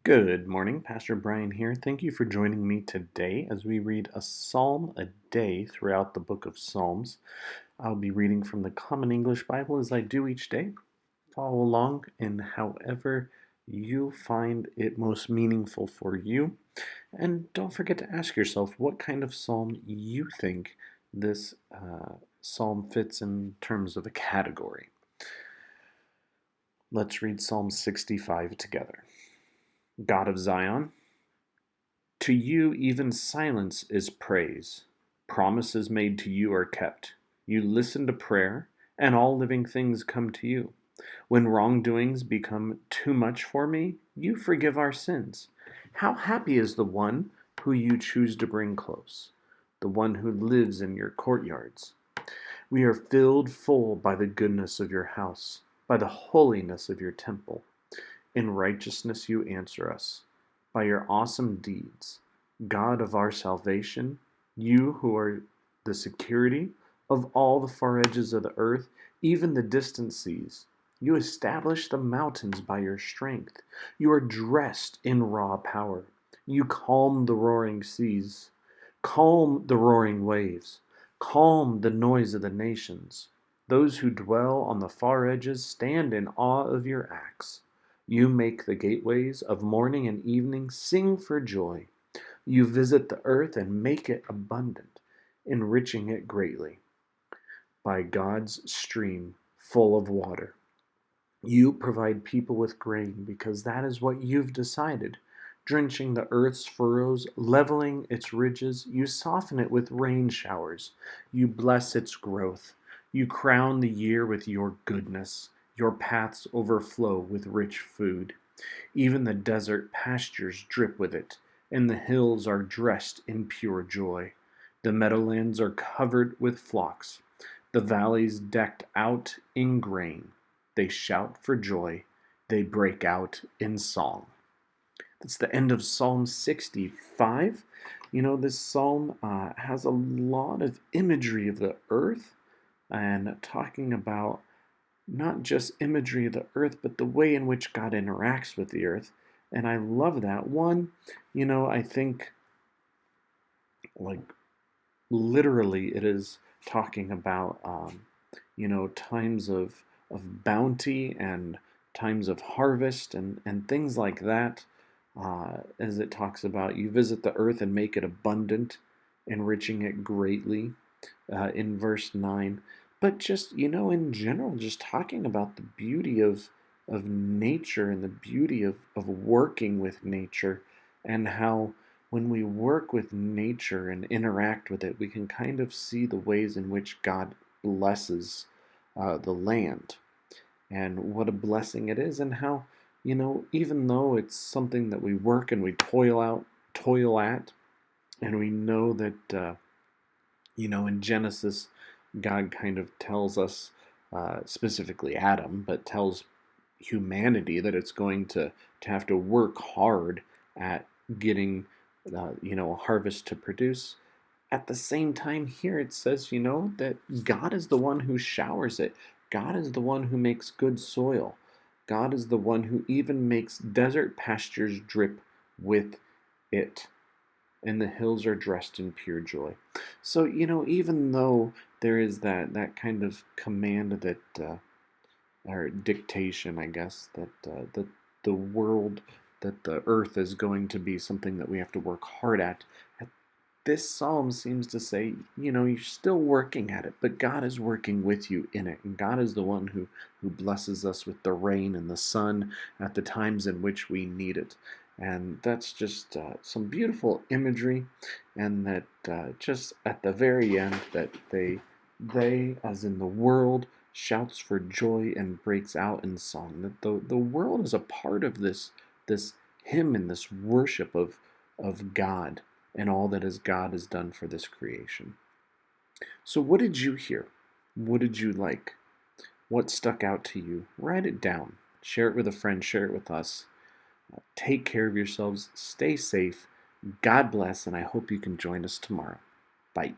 Good morning, Pastor Brian here. Thank you for joining me today as we read a psalm a day throughout the book of Psalms. I'll be reading from the Common English Bible as I do each day. Follow along in however you find it most meaningful for you. And don't forget to ask yourself what kind of psalm you think this psalm fits in terms of a category. Let's read Psalm 65 together. God of Zion, to you even silence is praise. Promises made to you are kept. You listen to prayer, and all living things come to you. When wrongdoings become too much for me, you forgive our sins. How happy is the one who you choose to bring close, the one who lives in your courtyards. We are filled full by the goodness of your house, by the holiness of your temple. In righteousness you answer us. By your awesome deeds, God of our salvation, you who are the security of all the far edges of the earth, even the distant seas. You establish the mountains by your strength. You are dressed in raw power. You calm the roaring seas. Calm the roaring waves. Calm the noise of the nations. Those who dwell on the far edges stand in awe of your acts. You make the gateways of morning and evening sing for joy. You visit the earth and make it abundant, enriching it greatly. By God's stream full of water, you provide people with grain because that is what you've decided. Drenching the earth's furrows, leveling its ridges, you soften it with rain showers. You bless its growth. You crown the year with your goodness. Your paths overflow with rich food. Even the desert pastures drip with it, and the hills are dressed in pure joy. The meadowlands are covered with flocks, the valleys decked out in grain. They shout for joy, they break out in song. That's the end of Psalm 65. This psalm has a lot of imagery of the earth and talking about not just imagery of the earth, but the way in which God interacts with the earth. And I love that. One, I think like literally it is talking about, times of bounty and times of harvest and things like that. As it talks about, you visit the earth and make it abundant, enriching it greatly in verse 9. But just, in general, just talking about the beauty of nature and the beauty of working with nature, and how when we work with nature and interact with it, we can kind of see the ways in which God blesses the land and what a blessing it is, and how, even though it's something that we work and we toil at, and we know that, in Genesis, God kind of tells us, specifically Adam, but tells humanity that it's going to have to work hard at getting, a harvest to produce. At the same time, here it says, that God is the one who showers it. God is the one who makes good soil. God is the one who even makes desert pastures drip with it, and the hills are dressed in pure joy. So, even though there is that kind of command that, or dictation, I guess, that the world, that the earth is going to be something that we have to work hard at, this psalm seems to say, you're still working at it, but God is working with you in it. And God is the one who blesses us with the rain and the sun at the times in which we need it. And that's just some beautiful imagery. And that just at the very end, that they, as in the world, shouts for joy and breaks out in song. That the world is a part of this hymn and this worship of God and all that God has done for this creation. So, what did you hear? What did you like? What stuck out to you? Write it down. Share it with a friend. Share it with us. Take care of yourselves. Stay safe. God bless, and I hope you can join us tomorrow. Bye.